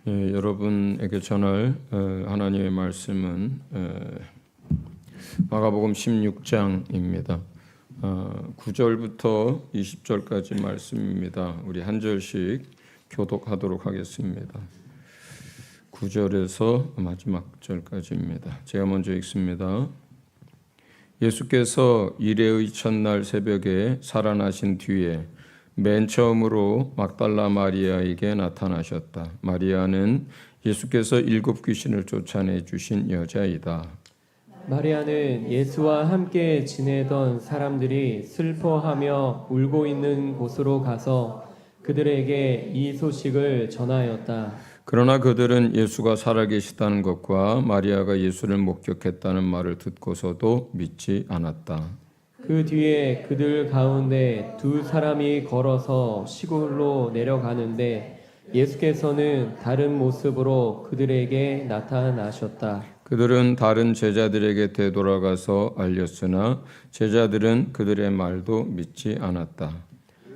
여러분에게 전할 하나님의 말씀은 마가복음 16장입니다. 9절부터 20절까지 말씀입니다. 우리 한 절씩 교독하도록 하겠습니다. 9절에서 마지막 절까지입니다. 제가 먼저 읽습니다. 예수께서 일해의 첫날 새벽에 살아나신 뒤에 맨 처음으로 막달라 마리아에게 나타나셨다. 마리아는 예수께서 7 귀신을 쫓아내 주신 여자이다. 마리아는 예수와 함께 지내던 사람들이 슬퍼하며 울고 있는 곳으로 가서 그들에게 이 소식을 전하였다. 그러나 그들은 예수가 살아계시다는 것과 마리아가 예수를 목격했다는 말을 듣고서도 믿지 않았다. 그 뒤에 그들 가운데 2 사람이 걸어서 시골로 내려가는데 예수께서는 다른 모습으로 그들에게 나타나셨다. 그들은 다른 제자들에게 되돌아가서 알렸으나 제자들은 그들의 말도 믿지 않았다.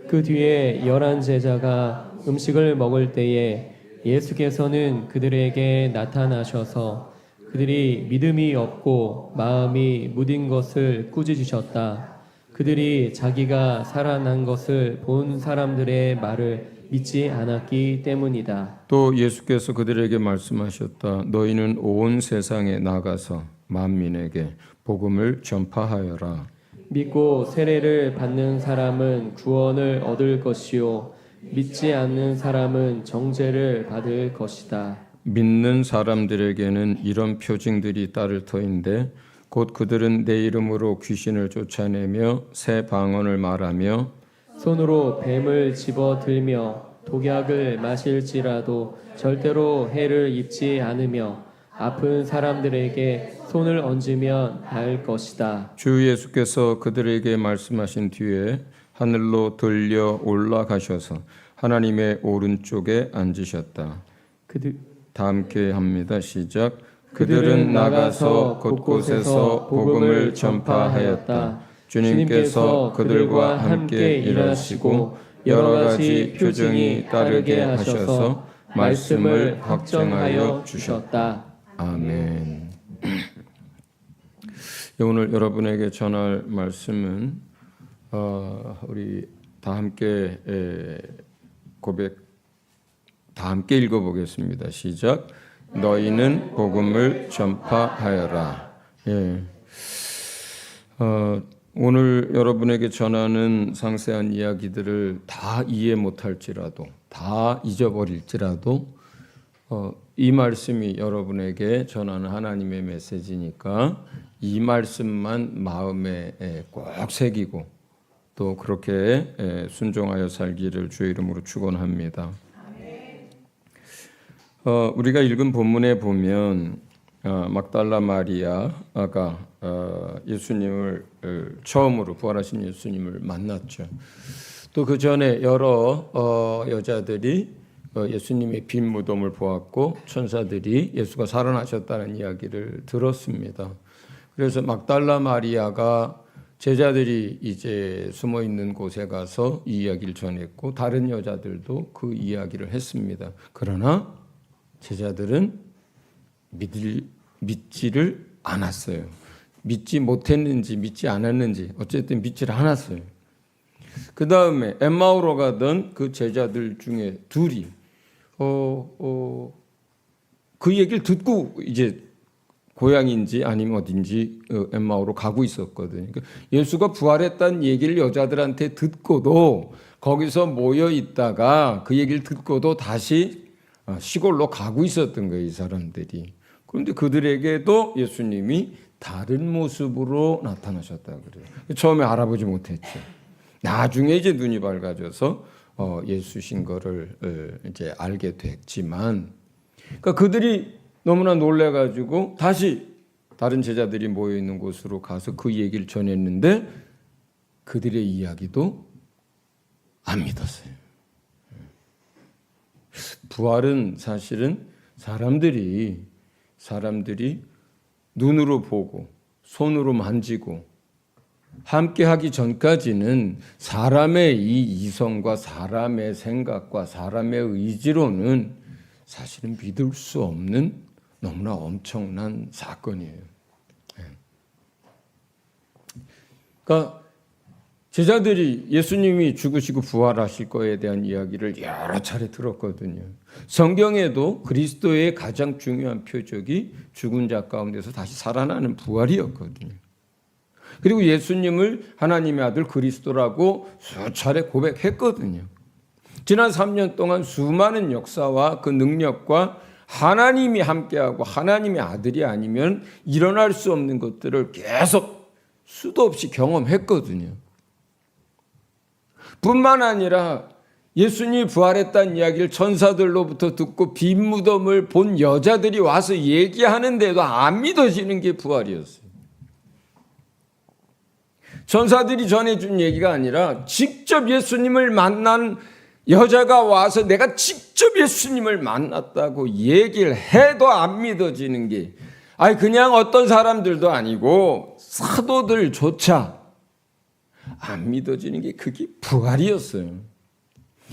그 뒤에 11 제자가 음식을 먹을 때에 예수께서는 그들에게 나타나셔서 그들이 믿음이 없고 마음이 무딘 것을 꾸짖으셨다. 그들이 자기가 살아난 것을 본 사람들의 말을 믿지 않았기 때문이다. 또 예수께서 그들에게 말씀하셨다. 너희는 온 세상에 나가서 만민에게 복음을 전파하여라. 믿고 세례를 받는 사람은 구원을 얻을 것이요 믿지 않는 사람은 정죄를 받을 것이다. 믿는 사람들에게는 이런 표징들이 따를 터인데 곧 그들은 내 이름으로 귀신을 쫓아내며 새 방언을 말하며 손으로 뱀을 집어들며 독약을 마실지라도 절대로 해를 입지 않으며 아픈 사람들에게 손을 얹으면 나을 것이다. 주 예수께서 그들에게 말씀하신 뒤에 하늘로 들려 올라가셔서 하나님의 오른쪽에 앉으셨다. 다 함께 합니다. 시작. 그들은 나가서 곳곳에서 복음을 전파하였다. 주님께서 그들과 함께 일하시고 여러 가지 표징이 따르게 하셔서 말씀을 확증하여 주셨다. 아멘. 오늘 여러분에게 전할 말씀은 우리 다 함께 다 함께 읽어보겠습니다. 시작. 너희는 복음을 전파하여라. 오늘 여러분에게 전하는 상세한 이야기들을 다 이해 못할지라도 다 잊어버릴지라도 이 말씀이 여러분에게 전하는 하나님의 메시지니까 이 말씀만 마음에 꼭 새기고 또 그렇게 순종하여 살기를 주의 이름으로 축원합니다. 우리가 읽은 본문에 보면 막달라 마리아가 예수님을 처음으로 부활하신 예수님을 만났죠. 또 그 전에 여러 여자들이 예수님의 빈 무덤을 보았고 천사들이 예수가 살아나셨다는 이야기를 들었습니다. 그래서 막달라 마리아가 제자들이 이제 숨어 있는 곳에 가서 이 이야기를 전했고 다른 여자들도 그 이야기를 했습니다. 그러나 제자들은 믿지를 않았어요. 믿지 못했는지 믿지 않았는지 어쨌든 믿지를 않았어요. 그 다음에 엠마오로 가던 그 제자들 중에 둘이 그 얘기를 듣고 이제 고향인지 아니면 어딘지 엠마오로 가고 있었거든요. 예수가 부활했다는 얘기를 여자들한테 듣고도 거기서 모여 있다가 그 얘기를 듣고도 다시 시골로 가고 있었던 거예요, 이 사람들이. 그런데 그들에게도 예수님이 다른 모습으로 나타나셨다 그래요. 처음에 알아보지 못했죠. 나중에 이제 눈이 밝아져서 예수신 거를 이제 알게 됐지만, 그러니까 그들이 너무나 놀래가지고 다시 다른 제자들이 모여 있는 곳으로 가서 그 얘기를 전했는데 그들의 이야기도 안 믿었어요. 부활은 사실은 사람들이 눈으로 보고 손으로 만지고 함께 하기 전까지는 사람의 이 이성과 사람의 생각과 사람의 의지로는 사실은 믿을 수 없는 너무나 엄청난 사건이에요. 그러니까 제자들이 예수님이 죽으시고 부활하실 거에 대한 이야기를 여러 차례 들었거든요. 성경에도 그리스도의 가장 중요한 표적이 죽은 자 가운데서 다시 살아나는 부활이었거든요. 그리고 예수님을 하나님의 아들 그리스도라고 수차례 고백했거든요. 지난 3년 동안 수많은 역사와 그 능력과 하나님이 함께하고 하나님의 아들이 아니면 일어날 수 없는 것들을 계속 수도 없이 경험했거든요. 뿐만 아니라 예수님이 부활했다는 이야기를 천사들로부터 듣고 빈 무덤을 본 여자들이 와서 얘기하는데도 안 믿어지는 게 부활이었어요. 천사들이 전해준 얘기가 아니라 직접 예수님을 만난 여자가 와서 내가 직접 예수님을 만났다고 얘기를 해도 안 믿어지는 게, 그냥 어떤 사람들도 아니고 사도들조차 안 믿어지는 게 그게 부활이었어요.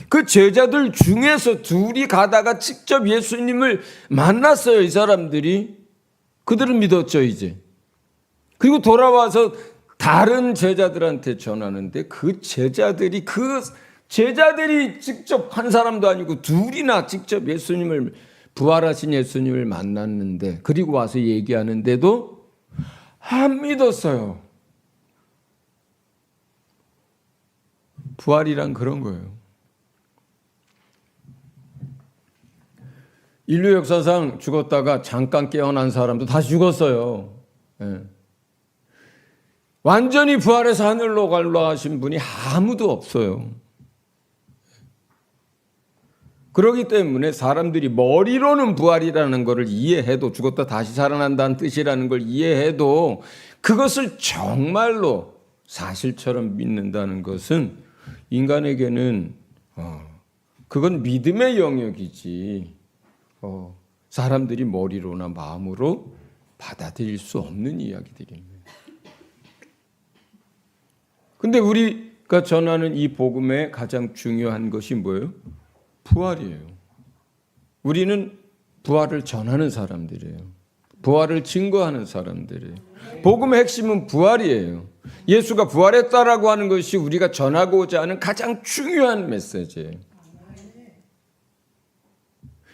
그 제자들 중에서 둘이 가다가 직접 예수님을 만났어요. 이 사람들이. 그들은 믿었죠, 이제. 그리고 돌아와서 다른 제자들한테 전하는데 그 제자들이 직접 한 사람도 아니고 둘이나 직접 예수님을, 부활하신 예수님을 만났는데, 그리고 와서 얘기하는데도 안 믿었어요. 부활이란 그런 거예요. 인류 역사상 죽었다가 잠깐 깨어난 사람도 다 죽었어요. 완전히 부활해서 하늘로 올라가신 분이 아무도 없어요. 그렇기 때문에 사람들이 머리로는 부활이라는 것을 이해해도, 죽었다 다시 살아난다는 뜻이라는 걸 이해해도 그것을 정말로 사실처럼 믿는다는 것은 인간에게는 그건 믿음의 영역이지 사람들이 머리로나 마음으로 받아들일 수 없는 이야기들입니다. 근데 우리가 전하는 이 복음의 가장 중요한 것이 뭐예요? 부활이에요. 우리는 부활을 전하는 사람들이에요. 부활을 증거하는 사람들이에요. 복음의 핵심은 부활이에요. 예수가 부활했다라고 하는 것이 우리가 전하고자 하는 가장 중요한 메시지예요.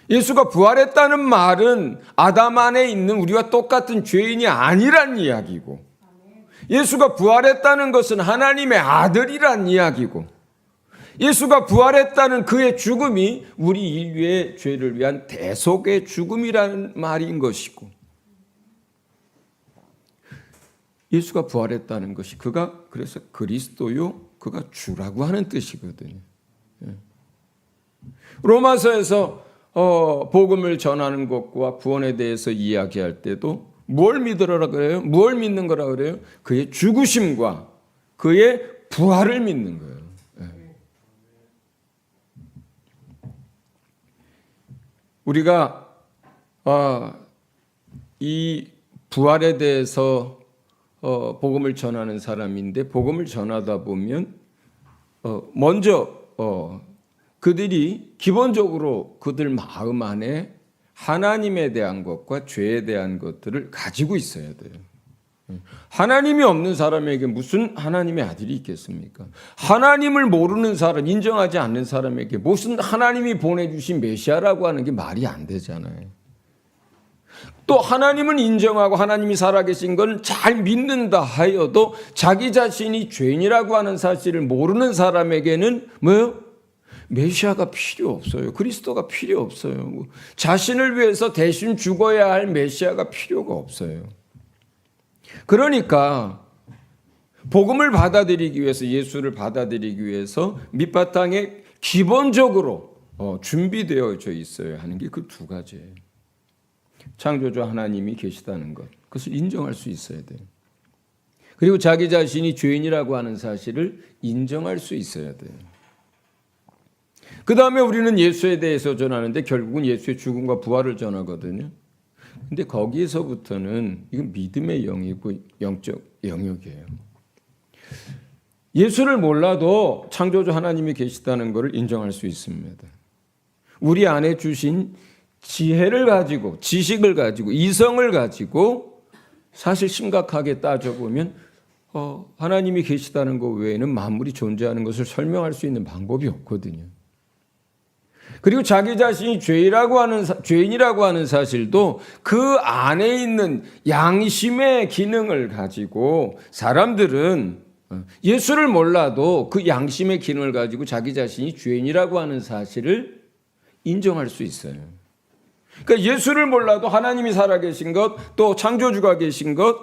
예수가 부활했다는 말은 아담 안에 있는 우리와 똑같은 죄인이 아니란 이야기고, 예수가 부활했다는 것은 하나님의 아들이란 이야기고, 예수가 부활했다는 그의 죽음이 우리 인류의 죄를 위한 대속의 죽음이라는 말인 것이고, 예수가 부활했다는 것이 그가 그래서 그리스도요, 그가 주라고 하는 뜻이거든요. 로마서에서 복음을 전하는 것과 구원에 대해서 이야기할 때도 뭘 믿으라 그래요? 뭘 믿는 거라 그래요? 그의 죽으심과 그의 부활을 믿는 거예요. 우리가 이 부활에 대해서 복음을 전하는 사람인데, 복음을 전하다 보면 먼저 그들이 기본적으로 그들 마음 안에 하나님에 대한 것과 죄에 대한 것들을 가지고 있어야 돼요. 하나님이 없는 사람에게 무슨 하나님의 아들이 있겠습니까? 하나님을 모르는 사람, 인정하지 않는 사람에게 무슨 하나님이 보내주신 메시아라고 하는 게 말이 안 되잖아요. 또 하나님은 인정하고 하나님이 살아계신 건 잘 믿는다 하여도 자기 자신이 죄인이라고 하는 사실을 모르는 사람에게는 뭐예요? 메시아가 필요 없어요. 그리스도가 필요 없어요. 자신을 위해서 대신 죽어야 할 메시아가 필요가 없어요. 그러니까 복음을 받아들이기 위해서, 예수를 받아들이기 위해서 밑바탕에 기본적으로 준비되어져 있어야 하는 게 그 두 가지예요. 창조주 하나님이 계시다는 것, 그것을 인정할 수 있어야 돼요. 그리고 자기 자신이 죄인이라고 하는 사실을 인정할 수 있어야 돼요. 그 다음에 우리는 예수에 대해서 전하는데 결국은 예수의 죽음과 부활을 전하거든요. 근데 거기에서부터는 이건 믿음의 영이고 영적 영역이에요. 예수를 몰라도 창조주 하나님이 계시다는 것을 인정할 수 있습니다. 우리 안에 주신 지혜를 가지고 지식을 가지고 이성을 가지고 사실 심각하게 따져보면 하나님이 계시다는 것 외에는 만물이 존재하는 것을 설명할 수 있는 방법이 없거든요. 그리고 자기 자신이 죄인이라고 하는 사실도 그 안에 있는 양심의 기능을 가지고 사람들은 예수를 몰라도 그 양심의 기능을 가지고 자기 자신이 죄인이라고 하는 사실을 인정할 수 있어요. 그러니까 예수를 몰라도 하나님이 살아계신 것, 또 창조주가 계신 것,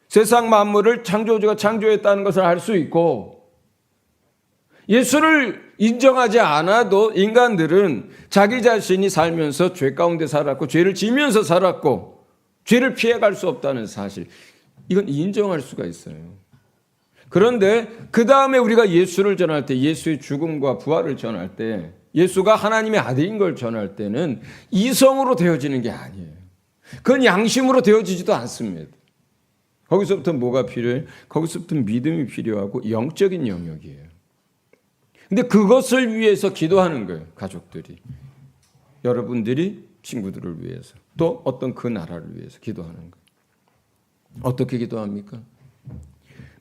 세상 만물을 창조주가 창조했다는 것을 알 수 있고, 예수를 인정하지 않아도 인간들은 자기 자신이 살면서 죄 가운데 살았고 죄를 지면서 살았고 죄를 피해갈 수 없다는 사실, 이건 인정할 수가 있어요. 그런데 그 다음에 우리가 예수를 전할 때, 예수의 죽음과 부활을 전할 때, 예수가 하나님의 아들인 걸 전할 때는 이성으로 되어지는 게 아니에요. 그건 양심으로 되어지지도 않습니다. 거기서부터 뭐가 필요해요? 거기서부터 믿음이 필요하고 영적인 영역이에요. 근데 그것을 위해서 기도하는 거예요. 가족들이, 여러분들이 친구들을 위해서, 또 어떤 그 나라를 위해서 기도하는 거예요. 어떻게 기도합니까?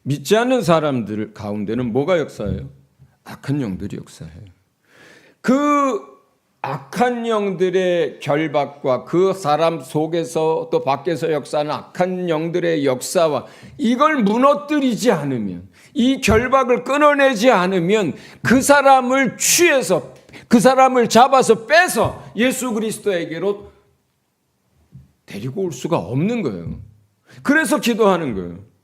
믿지 않는 사람들 가운데는 뭐가 역사해요? 악한 영들이 역사해요. 그 악한 영들의 결박과 그 사람 속에서 또 밖에서 역사하는 악한 영들의 역사와 이걸 무너뜨리지 않으면, 이 결박을 끊어내지 않으면 그 사람을 취해서, 그 사람을 잡아서 빼서 예수 그리스도에게로 데리고 올 수가 없는 거예요. 그래서 기도하는 거예요.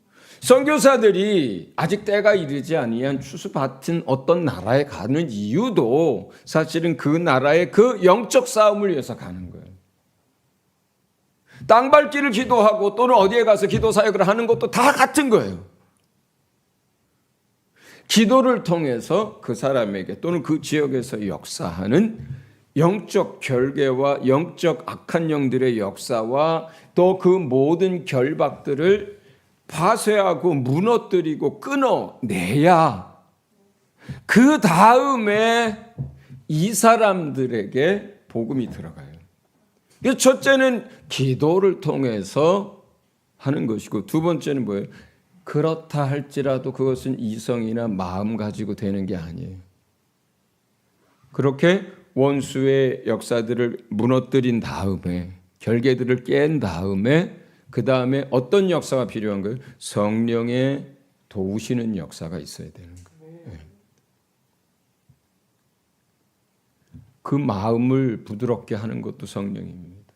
선교사들이 아직 때가 이르지 아니한 추수받은 어떤 나라에 가는 이유도 사실은 그 나라의 그 영적 싸움을 위해서 가는 거예요. 땅밟기를 기도하고 또는 어디에 가서 기도 사역을 하는 것도 다 같은 거예요. 기도를 통해서 그 사람에게 또는 그 지역에서 역사하는 영적 결계와 영적 악한 영들의 역사와 또 그 모든 결박들을 파쇄하고 무너뜨리고 끊어내야 그 다음에 이 사람들에게 복음이 들어가요. 첫째는 기도를 통해서 하는 것이고, 두 번째는 뭐예요? 그렇다 할지라도 그것은 이성이나 마음 가지고 되는 게 아니에요. 그렇게 원수의 역사들을 무너뜨린 다음에, 결계들을 깬 다음에, 그 다음에 어떤 역사가 필요한 거예요? 성령의 도우시는 역사가 있어야 되는 거예요. 네. 그 마음을 부드럽게 하는 것도 성령입니다.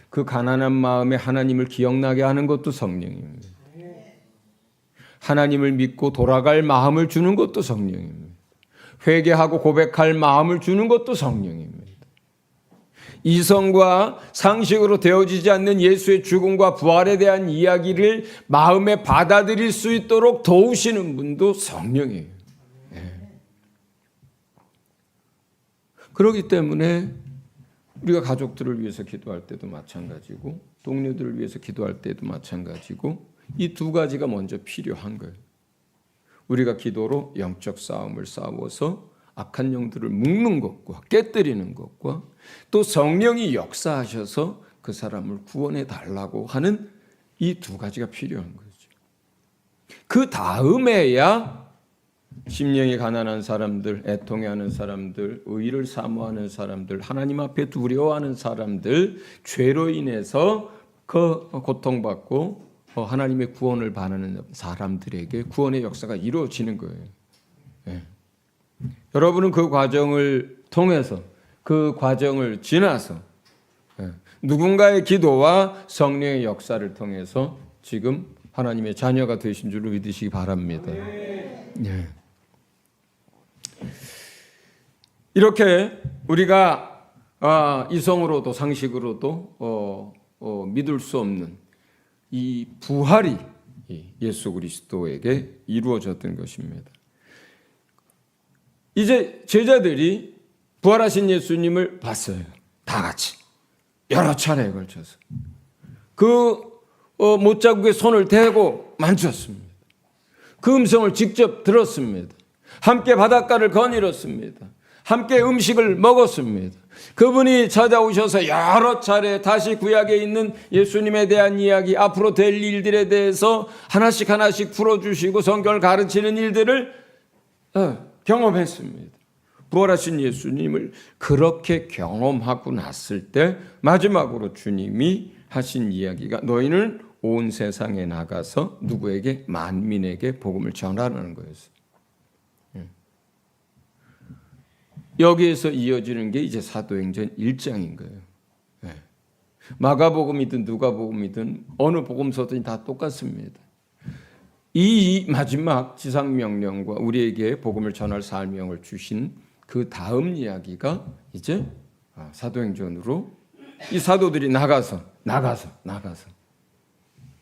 그 가난한 마음에 하나님을 기억나게 하는 것도 성령입니다. 하나님을 믿고 돌아갈 마음을 주는 것도 성령입니다. 회개하고 고백할 마음을 주는 것도 성령입니다. 이성과 상식으로 되어지지 않는 예수의 죽음과 부활에 대한 이야기를 마음에 받아들일 수 있도록 도우시는 분도 성령이에요. 네. 그렇기 때문에 우리가 가족들을 위해서 기도할 때도 마찬가지고, 동료들을 위해서 기도할 때도 마찬가지고, 이 두 가지가 먼저 필요한 거예요. 우리가 기도로 영적 싸움을 싸워서 악한 영들을 묶는 것과 깨뜨리는 것과, 또 성령이 역사하셔서 그 사람을 구원해 달라고 하는 이 두 가지가 필요한 거죠. 그 다음에야 심령이 가난한 사람들, 애통해하는 사람들, 의를 사모하는 사람들, 하나님 앞에 두려워하는 사람들, 죄로 인해서 그 고통받고 하나님의 구원을 바라는 사람들에게 구원의 역사가 이루어지는 거예요. 네. 여러분은 그 과정을 통해서, 그 과정을 지나서 누군가의 기도와 성령의 역사를 통해서 지금 하나님의 자녀가 되신 줄로 믿으시기 바랍니다. 네. 이렇게 우리가 이성으로도 상식으로도 믿을 수 없는 이 부활이 예수 그리스도에게 이루어졌던 것입니다. 이제 제자들이 부활하신 예수님을 봤어요. 다 같이 여러 차례에 걸쳐서 그 못자국에 손을 대고 만졌습니다. 그 음성을 직접 들었습니다. 함께 바닷가를 거닐었습니다. 함께 음식을 먹었습니다. 그분이 찾아오셔서 여러 차례 다시 구약에 있는 예수님에 대한 이야기, 앞으로 될 일들에 대해서 하나씩 풀어주시고 성경을 가르치는 일들을 경험했습니다. 부활하신 예수님을 그렇게 경험하고 났을 때 마지막으로 주님이 하신 이야기가 너희는 온 세상에 나가서 누구에게? 만민에게 복음을 전하라는 거였어요. 여기에서 이어지는 게 이제 사도행전 1장인 거예요. 마가복음이든 누가복음이든 어느 복음서든 다 똑같습니다. 이 마지막 지상명령과 우리에게 복음을 전할 사명을 주신 그 다음 이야기가 이제 사도행전으로 이 사도들이 나가서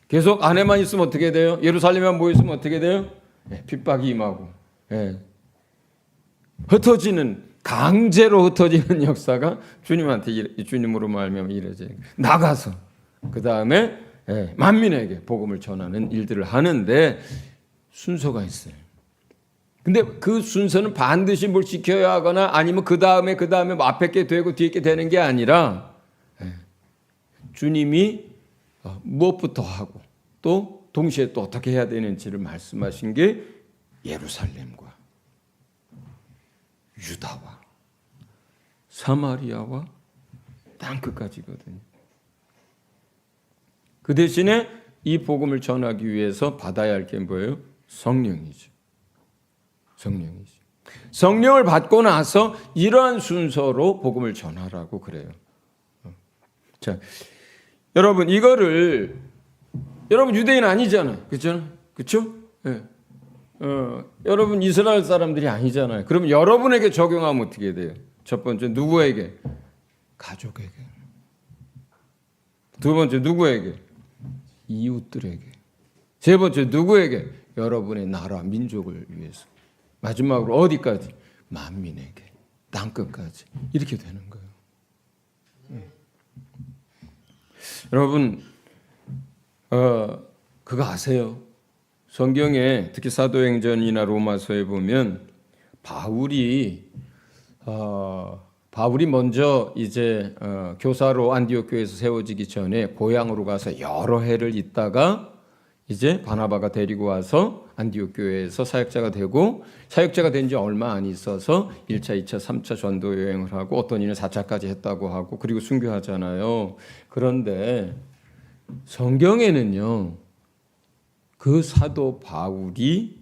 계속 안에만 있으면 어떻게 돼요? 예루살렘에만 모여 있으면 어떻게 돼요? 핍박이 임하고 강제로 흩어지는 역사가 주님으로 말미암아 이루어져요. 나가서 그 다음에 만민에게 복음을 전하는 일들을 하는데 순서가 있어요. 근데 그 순서는 반드시 뭘 지켜야 하거나 아니면 그 다음에 뭐 앞에 게 되고 뒤에 게 되는 게 아니라 주님이 무엇부터 하고 또 동시에 또 어떻게 해야 되는지를 말씀하신 게 예루살렘과 유다와 사마리아와 땅끝까지거든요. 그 대신에 이 복음을 전하기 위해서 받아야 할 게 뭐예요? 성령이죠. 성령을 받고 나서 이러한 순서로 복음을 전하라고 그래요. 자, 여러분 이거를 여러분 유대인 아니잖아요. 그렇죠? 네. 여러분 이스라엘 사람들이 아니잖아요. 그럼 여러분에게 적용하면 어떻게 돼요? 첫 번째 누구에게? 가족에게. 두 번째 누구에게? 이웃들에게. 세 번째 누구에게? 여러분의 나라 민족을 위해서. 마지막으로 어디까지? 만민에게. 땅끝까지. 이렇게 되는 거예요. 여러분 그거 아세요? 성경에 특히 사도행전이나 로마서에 보면 바울이 먼저 이제 교사로 안디옥 교회에서 세워지기 전에 고향으로 가서 여러 해를 있다가 이제 바나바가 데리고 와서 안디옥 교회에서 사역자가 되고 사역자가 된 지 얼마 안 있어서 1차, 2차, 3차 전도 여행을 하고 어떤 이는 4차까지 했다고 하고 그리고 순교하잖아요. 그런데 성경에는요. 그 사도 바울이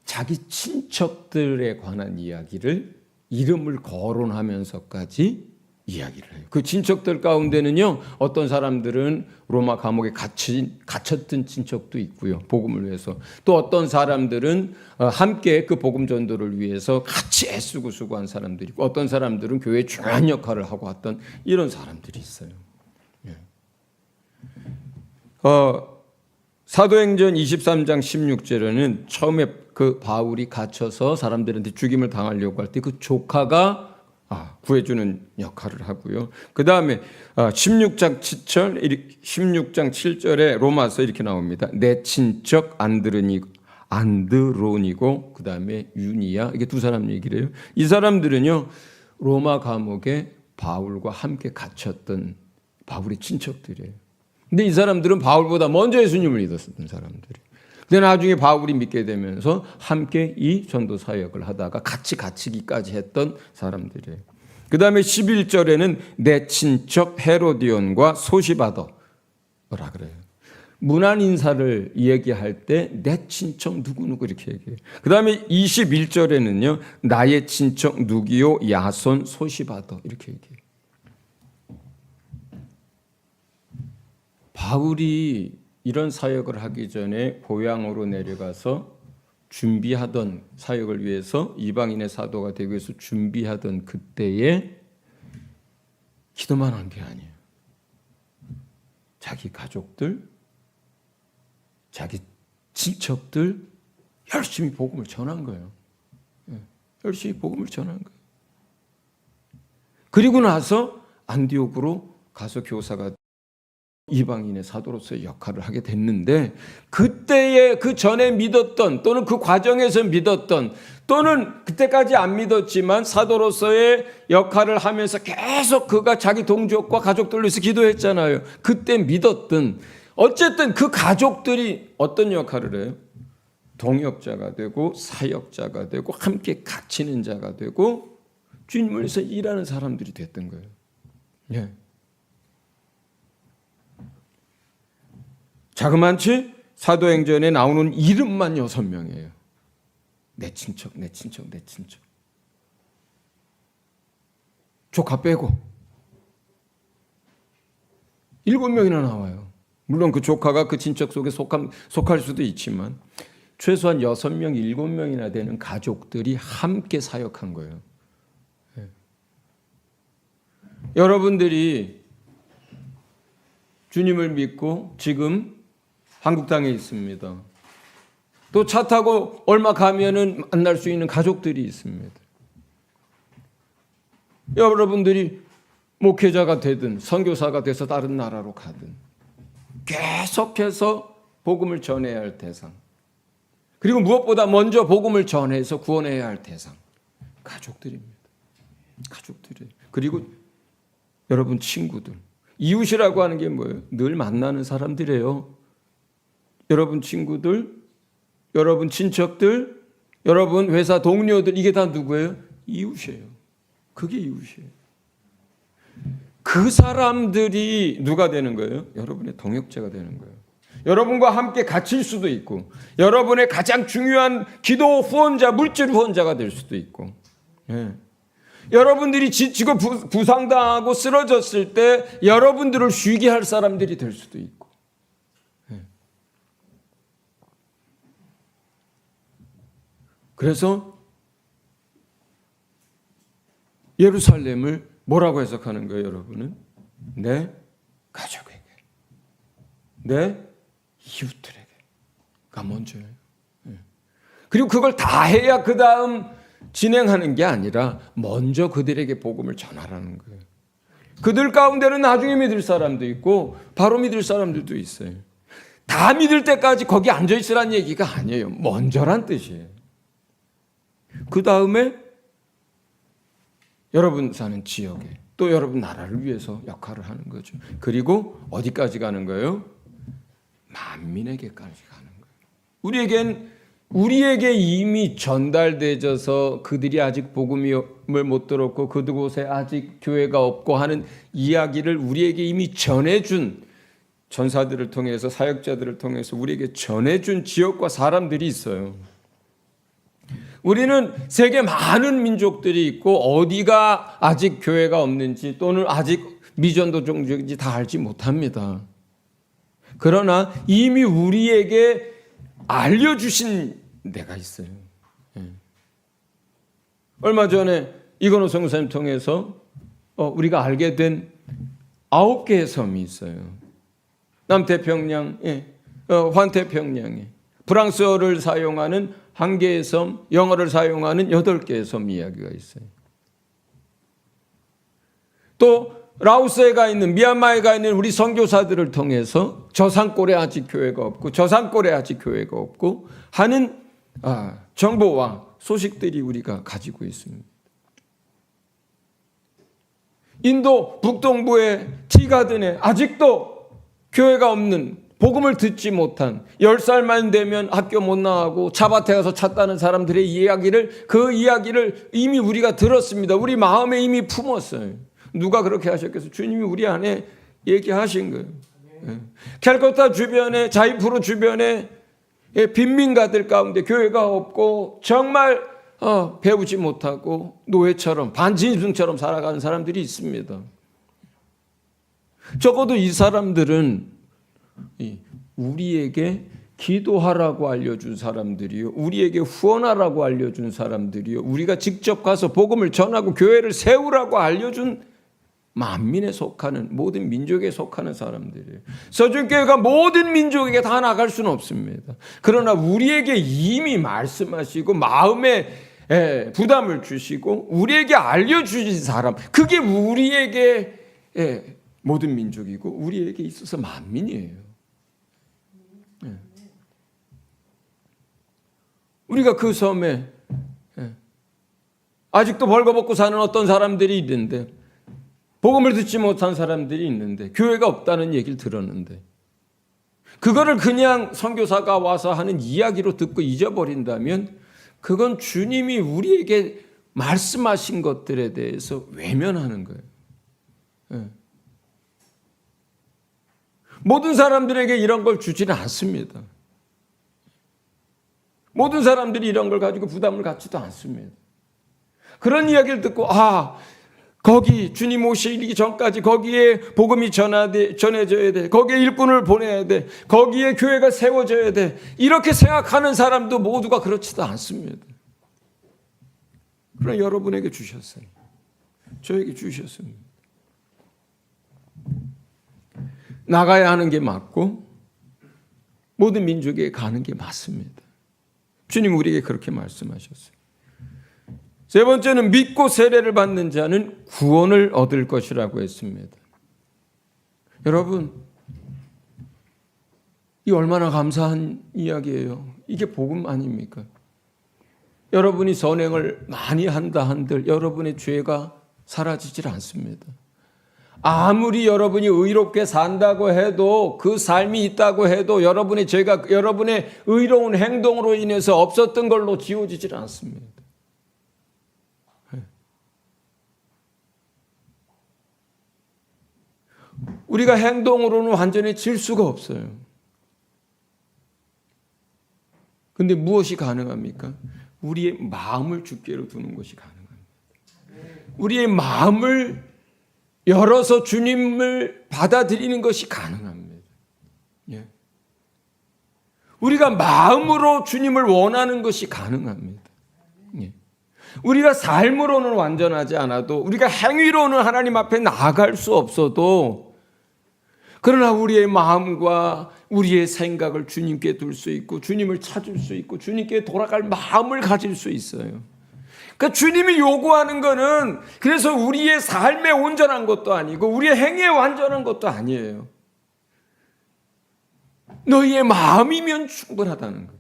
자기 친척들에 관한 이야기를 이름을 거론하면서까지 이야기를 해요. 그 친척들 가운데는요, 어떤 사람들은 로마 감옥에 갇혔던 친척도 있고요, 복음을 위해서. 또 어떤 사람들은 함께 그 복음 전도를 위해서 같이 애쓰고 수고한 사람들이 있고, 어떤 사람들은 교회의 중요한 역할을 하고 왔던 이런 사람들이 있어요. 사도행전 23장 16절에는 처음에 그 바울이 갇혀서 사람들한테 죽임을 당하려고 할 때 그 조카가 구해주는 역할을 하고요. 그 다음에 16장 7절에 로마서 이렇게 나옵니다. 내 친척 안드로니고 그 다음에 유니아, 이게 두 사람 얘기를 해요. 이 사람들은요, 로마 감옥에 바울과 함께 갇혔던 바울의 친척들이에요. 근데 이 사람들은 바울보다 먼저 예수님을 믿었었던 사람들이에요. 근데 나중에 바울이 믿게 되면서 함께 이 전도 사역을 하다가 같이 갇히기까지 했던 사람들이에요. 그 다음에 11절에는 내 친척 헤로디온과 소시바더 뭐라 그래요? 문안 인사를 얘기할 때 내 친척 누구누구 이렇게 얘기해요. 그 다음에 21절에는요. 나의 친척 누기요 야손 소시바더 이렇게 얘기해요. 바울이 이런 사역을 하기 전에 고향으로 내려가서 준비하던 사역을 위해서 이방인의 사도가 되기 위해서 준비하던 그때에 기도만 한 게 아니에요. 자기 가족들, 자기 친척들 열심히 복음을 전한 거예요. 열심히 복음을 전한 거예요. 그리고 나서 안디옥으로 가서 교사가 이방인의 사도로서의 역할을 하게 됐는데, 그때의 그 전에 믿었던 또는 그 과정에서 믿었던 또는 그때까지 안 믿었지만 사도로서의 역할을 하면서 계속 그가 자기 동족과 가족들로 위해서 기도했잖아요. 그때 믿었던, 어쨌든 그 가족들이 어떤 역할을 해요? 동역자가 되고 사역자가 되고 함께 갇히는 자가 되고 주님을 위해서 일하는 사람들이 됐던 거예요. 예. 자그만치 사도행전에 나오는 이름만 6명이에요. 내 친척, 내 친척, 내 친척. 조카 빼고 7명이나 나와요. 물론 그 조카가 그 친척 속에 속할 수도 있지만 최소한 6명, 7명이나 되는 가족들이 함께 사역한 거예요. 네. 여러분들이 주님을 믿고 지금 한국 땅에 있습니다. 또 차 타고 얼마 가면은 만날 수 있는 가족들이 있습니다. 여러분들이 목회자가 되든 선교사가 돼서 다른 나라로 가든 계속해서 복음을 전해야 할 대상, 그리고 무엇보다 먼저 복음을 전해서 구원해야 할 대상, 가족들입니다. 가족들이. 그리고 여러분 친구들. 이웃이라고 하는 게 뭐예요? 늘 만나는 사람들이에요. 여러분 친구들, 여러분 친척들, 여러분 회사 동료들, 이게 다 누구예요? 이웃이에요. 그게 이웃이에요. 그 사람들이 누가 되는 거예요? 여러분의 동역자가 되는 거예요. 여러분과 함께 갇힐 수도 있고, 여러분의 가장 중요한 기도 후원자, 물질 후원자가 될 수도 있고, 예. 여러분들이 지치고 부상당하고 쓰러졌을 때 여러분들을 쉬게 할 사람들이 될 수도 있고, 예. 그래서 예루살렘을 뭐라고 해석하는 거예요, 여러분은? 내 가족에게, 내 이웃들에게가 먼저예요. 그리고 그걸 다 해야 그 다음 진행하는 게 아니라 먼저 그들에게 복음을 전하라는 거예요. 그들 가운데는 나중에 믿을 사람도 있고 바로 믿을 사람들도 있어요. 다 믿을 때까지 거기 앉아있으라는 얘기가 아니에요. 먼저란 뜻이에요. 그 다음에 여러분 사는 지역에 또 여러분 나라를 위해서 역할을 하는 거죠. 그리고 어디까지 가는 거예요? 만민에게까지 가는 거예요. 우리에게 이미 전달되어서 그들이 아직 복음을 못 들었고 그곳에 아직 교회가 없고 하는 이야기를 우리에게 이미 전해준 전사들을 통해서, 사역자들을 통해서 우리에게 전해준 지역과 사람들이 있어요. 우리는 세계 많은 민족들이 있고 어디가 아직 교회가 없는지 또는 아직 미전도 종족인지 다 알지 못합니다. 그러나 이미 우리에게 알려주신 데가 있어요. 얼마 전에 이건호 선교사님 통해서 우리가 알게 된 9개의 섬이 있어요. 남태평양, 환태평양에 프랑스어를 사용하는 1개의 섬, 영어를 사용하는 8개의 섬 이야기가 있어요. 또 라오스에 가 있는, 미얀마에 가 있는 우리 선교사들을 통해서 저산골에 아직 교회가 없고 저산골에 아직 교회가 없고 하는 정보와 소식들이 우리가 가지고 있습니다. 인도 북동부의 티가든에 아직도 교회가 없는, 복음을 듣지 못한, 10살만 되면 학교 못 나가고 차밭에 가서 차 따는 사람들의 그 이야기를 이미 우리가 들었습니다. 우리 마음에 이미 품었어요. 누가 그렇게 하셨겠어요? 주님이 우리 안에 얘기하신 거예요. 캘커타 주변에, 자이푸르 주변에 빈민가들 가운데 교회가 없고 정말 배우지 못하고 노예처럼 반진승처럼 살아가는 사람들이 있습니다. 적어도 이 사람들은 우리에게 기도하라고 알려준 사람들이요, 우리에게 후원하라고 알려준 사람들이요, 우리가 직접 가서 복음을 전하고 교회를 세우라고 알려준 만민에 속하는, 모든 민족에 속하는 사람들이에요. 서준교회가 모든 민족에게 다 나갈 수는 없습니다. 그러나 우리에게 이미 말씀하시고 마음에 부담을 주시고 우리에게 알려주신 사람, 그게 우리에게 모든 민족이고 우리에게 있어서 만민이에요. 예. 우리가 그 섬에 아직도 벌거벗고 사는 어떤 사람들이 있는데, 복음을 듣지 못한 사람들이 있는데, 교회가 없다는 얘기를 들었는데, 그거를 그냥 선교사가 와서 하는 이야기로 듣고 잊어버린다면 그건 주님이 우리에게 말씀하신 것들에 대해서 외면하는 거예요. 예. 모든 사람들에게 이런 걸 주지는 않습니다. 모든 사람들이 이런 걸 가지고 부담을 갖지도 않습니다. 그런 이야기를 듣고 거기 주님 오시기 전까지 거기에 복음이 전해져야 돼. 거기에 일꾼을 보내야 돼. 거기에 교회가 세워져야 돼. 이렇게 생각하는 사람도 모두가 그렇지도 않습니다. 그러나 여러분에게 주셨어요. 저에게 주셨습니다. 나가야 하는 게 맞고 모든 민족에 가는 게 맞습니다. 주님 우리에게 그렇게 말씀하셨어요. 세 번째는 믿고 세례를 받는 자는 구원을 얻을 것이라고 했습니다. 여러분, 이 얼마나 감사한 이야기예요. 이게 복음 아닙니까? 여러분이 선행을 많이 한다 한들 여러분의 죄가 사라지질 않습니다. 아무리 여러분이 의롭게 산다고 해도, 그 삶이 있다고 해도 여러분의 죄가 여러분의 의로운 행동으로 인해서 없었던 걸로 지워지질 않습니다. 우리가 행동으로는 완전히 질 수가 없어요. 근데 무엇이 가능합니까? 우리의 마음을 주께로 두는 것이 가능합니다. 우리의 마음을 열어서 주님을 받아들이는 것이 가능합니다. 예. 우리가 마음으로 주님을 원하는 것이 가능합니다. 예. 우리가 삶으로는 완전하지 않아도, 우리가 행위로는 하나님 앞에 나아갈 수 없어도, 그러나 우리의 마음과 우리의 생각을 주님께 둘 수 있고 주님을 찾을 수 있고 주님께 돌아갈 마음을 가질 수 있어요. 그러니까 주님이 요구하는 거는 그래서 우리의 삶에 온전한 것도 아니고 우리의 행위에 완전한 것도 아니에요. 너희의 마음이면 충분하다는 거예요.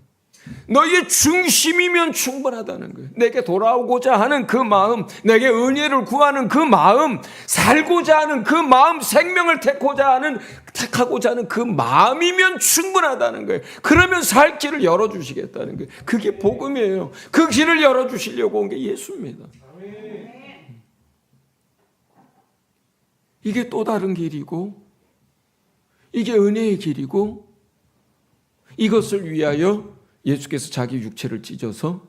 너희의 중심이면 충분하다는 거예요. 내게 돌아오고자 하는 그 마음, 내게 은혜를 구하는 그 마음, 살고자 하는 그 마음, 생명을 택하고자 하는 그 마음이면 충분하다는 거예요. 그러면 살 길을 열어주시겠다는 거예요. 그게 복음이에요. 그 길을 열어주시려고 온 게 예수입니다. 이게 또 다른 길이고, 이게 은혜의 길이고, 이것을 위하여 예수께서 자기 육체를 찢어서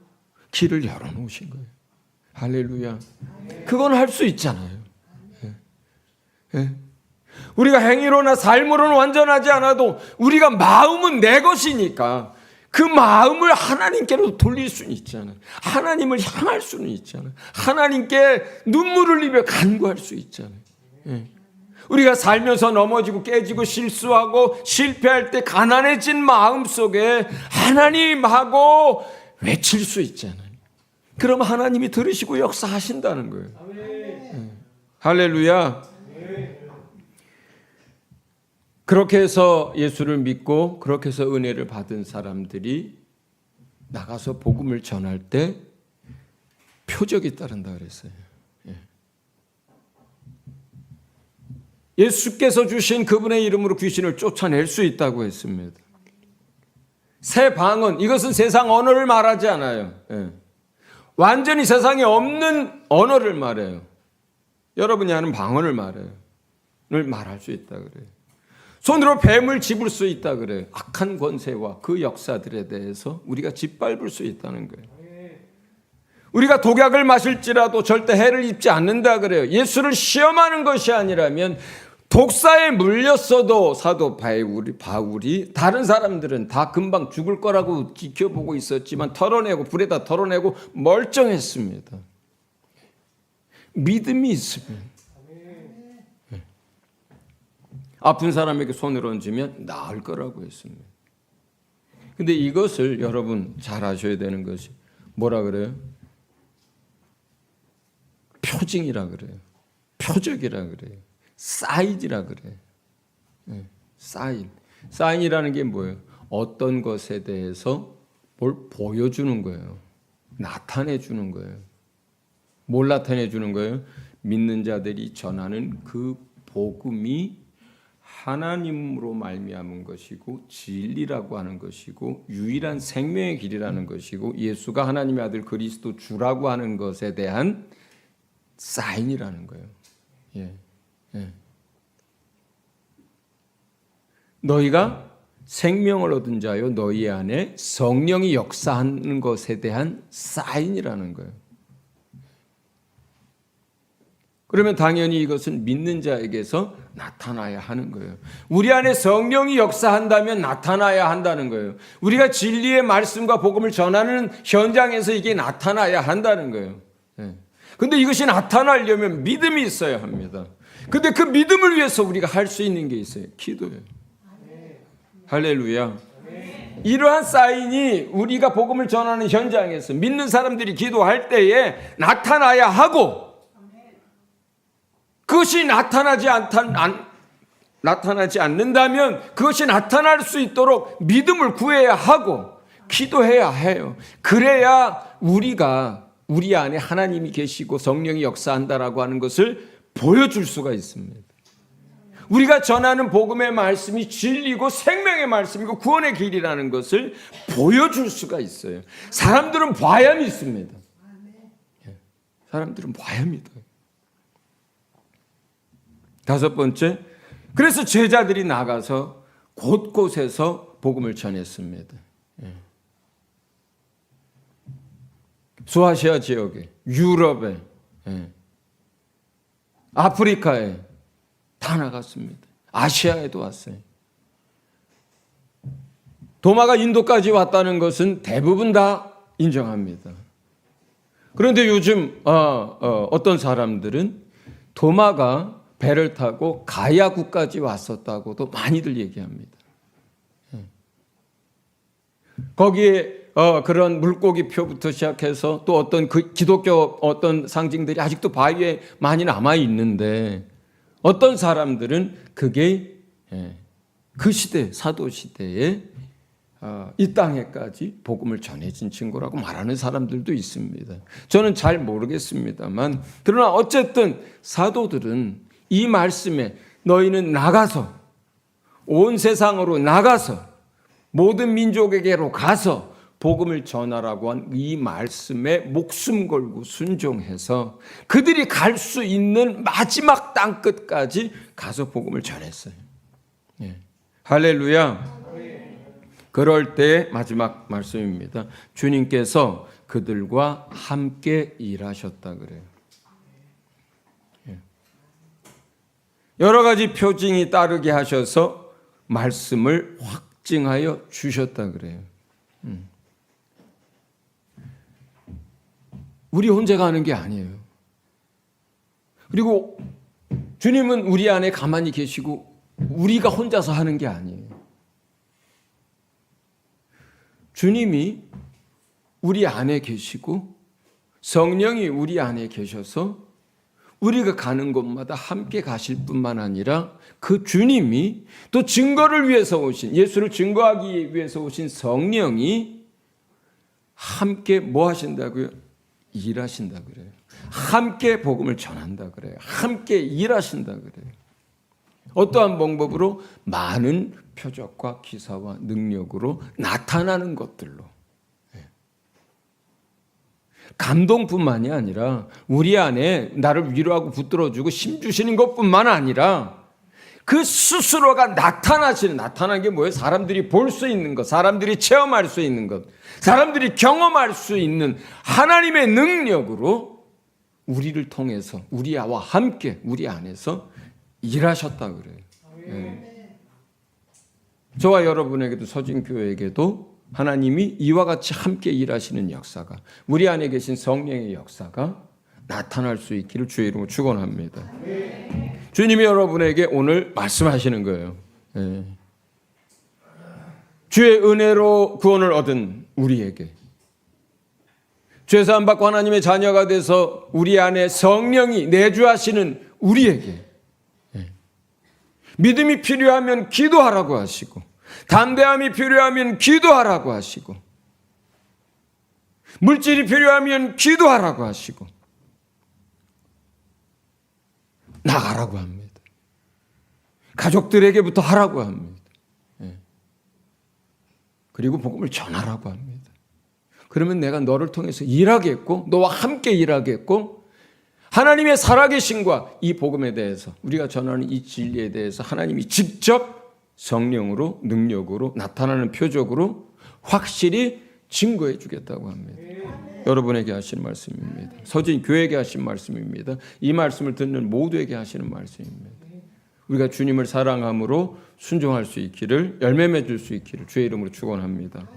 길을 열어놓으신 거예요. 할렐루야. 그건 할 수 있잖아요. 예. 우리가 행위로나 삶으로는 완전하지 않아도 우리가 마음은 내 것이니까 그 마음을 하나님께로 돌릴 수는 있잖아요. 하나님을 향할 수는 있잖아요. 하나님께 눈물을 흘리며 간구할 수 있잖아요. 예. 우리가 살면서 넘어지고 깨지고 실수하고 실패할 때 가난해진 마음 속에 하나님하고 외칠 수 있잖아요. 그럼 하나님이 들으시고 역사하신다는 거예요. 네. 할렐루야. 그렇게 해서 예수를 믿고 그렇게 해서 은혜를 받은 사람들이 나가서 복음을 전할 때 표적이 따른다 그랬어요. 예수께서 주신 그분의 이름으로 귀신을 쫓아낼 수 있다고 했습니다. 새 방언, 이것은 세상 언어를 말하지 않아요. 예. 완전히 세상에 없는 언어를 말해요. 여러분이 하는 방언을 말해요. 를 말할 수 있다 그래요. 손으로 뱀을 집을 수 있다 그래요. 악한 권세와 그 역사들에 대해서 우리가 짓밟을 수 있다는 거예요. 우리가 독약을 마실지라도 절대 해를 입지 않는다 그래요. 예수를 시험하는 것이 아니라면 독사에 물렸어도 사도 바울이 다른 사람들은 다 금방 죽을 거라고 지켜보고 있었지만 불에다 털어내고 멀쩡했습니다. 믿음이 있으면 아픈 사람에게 손을 얹으면 나을 거라고 했습니다. 근데 이것을 여러분 잘 아셔야 되는 것이 뭐라 그래요? 표징이라 그래요. 표적이라 그래요. 사인이라 그래. 사인. 사인이라는 게 뭐예요? 어떤 것에 대해서 뭘 보여주는 거예요. 나타내 주는 거예요. 뭘 나타내 주는 거예요? 믿는 자들이 전하는 그 복음이 하나님으로 말미암은 것이고 진리라고 하는 것이고 유일한 생명의 길이라는 것이고 예수가 하나님의 아들 그리스도 주라고 하는 것에 대한 사인이라는 거예요. 예. 너희가 생명을 얻은 자요 너희 안에 성령이 역사하는 것에 대한 사인이라는 거예요. 그러면 당연히 이것은 믿는 자에게서 나타나야 하는 거예요. 우리 안에 성령이 역사한다면 나타나야 한다는 거예요. 우리가 진리의 말씀과 복음을 전하는 현장에서 이게 나타나야 한다는 거예요. 근데 이것이 나타나려면 믿음이 있어야 합니다. 근데 그 믿음을 위해서 우리가 할 수 있는 게 있어요. 기도예요. 할렐루야. 이러한 사인이 우리가 복음을 전하는 현장에서 믿는 사람들이 기도할 때에 나타나야 하고 그것이 나타나지 않는다면 그것이 나타날 수 있도록 믿음을 구해야 하고 기도해야 해요. 그래야 우리가 우리 안에 하나님이 계시고 성령이 역사한다라고 하는 것을 보여줄 수가 있습니다. 우리가 전하는 복음의 말씀이 진리고 생명의 말씀이고 구원의 길이라는 것을 보여줄 수가 있어요. 사람들은 봐야 믿습니다. 사람들은 봐야 믿어요. 다섯 번째, 그래서 제자들이 나가서 곳곳에서 복음을 전했습니다. 소아시아 지역에, 유럽에, 아프리카에 다 나갔습니다. 아시아에도 왔어요. 도마가 인도까지 왔다는 것은 대부분 다 인정합니다. 그런데 요즘 어떤 사람들은 도마가 배를 타고 가야국까지 왔었다고도 많이들 얘기합니다. 거기에 그런 물고기표부터 시작해서 또 어떤 그 기독교 어떤 상징들이 아직도 바위에 많이 남아 있는데 어떤 사람들은 그게 그 시대 사도 시대에 이 땅에까지 복음을 전해진 친구라고 말하는 사람들도 있습니다. 저는 잘 모르겠습니다만 그러나 어쨌든 사도들은 이 말씀에 너희는 나가서 온 세상으로 나가서 모든 민족에게로 가서 복음을 전하라고 한 이 말씀에 목숨 걸고 순종해서 그들이 갈 수 있는 마지막 땅 끝까지 가서 복음을 전했어요. 할렐루야. 그럴 때 마지막 말씀입니다. 주님께서 그들과 함께 일하셨다 그래요. 여러 가지 표징이 따르게 하셔서 말씀을 확증하여 주셨다 그래요. 우리 혼자가 하는 게 아니에요. 그리고 주님은 우리 안에 가만히 계시고 우리가 혼자서 하는 게 아니에요. 주님이 우리 안에 계시고 성령이 우리 안에 계셔서 우리가 가는 곳마다 함께 가실 뿐만 아니라 그 주님이 또 증거를 위해서 오신 예수를 증거하기 위해서 오신 성령이 함께 뭐 하신다고요? 일하신다 그래요. 함께 복음을 전한다 그래요. 함께 일하신다 그래요. 어떠한 방법으로? 많은 표적과 기사와 능력으로 나타나는 것들로. 감동뿐만이 아니라 우리 안에 나를 위로하고 붙들어주고 힘 주시는 것뿐만 아니라 그 스스로가 나타나는 게 뭐예요? 사람들이 볼 수 있는 것, 사람들이 체험할 수 있는 것, 사람들이 경험할 수 있는 하나님의 능력으로 우리를 통해서 우리와 함께 우리 안에서 일하셨다 그래요. 저와 여러분에게도 서진교회에게도 하나님이 이와 같이 함께 일하시는 역사가 우리 안에 계신 성령의 역사가 나타날 수 있기를 주의 이름으로 축원합니다. 주님이 여러분에게 오늘 말씀하시는 거예요. 주의 은혜로 구원을 얻은 우리에게 죄사함 받고 하나님의 자녀가 돼서 우리 안에 성령이 내주하시는 우리에게 믿음이 필요하면 기도하라고 하시고, 담대함이 필요하면 기도하라고 하시고, 물질이 필요하면 기도하라고 하시고, 나가라고 합니다. 가족들에게부터 하라고 합니다. 그리고 복음을 전하라고 합니다. 그러면 내가 너를 통해서 일하겠고, 너와 함께 일하겠고, 하나님의 살아계심과 이 복음에 대해서, 우리가 전하는 이 진리에 대해서 하나님이 직접 성령으로, 능력으로, 나타나는 표적으로 확실히 증거해 주겠다고 합니다. 여러분에게 하시는 말씀입니다. 서진 교회에게 하신 말씀입니다. 이 말씀을 듣는 모두에게 하시는 말씀입니다. 우리가 주님을 사랑함으로 순종할 수 있기를, 열매 맺을 수 있기를 주의 이름으로 축원합니다.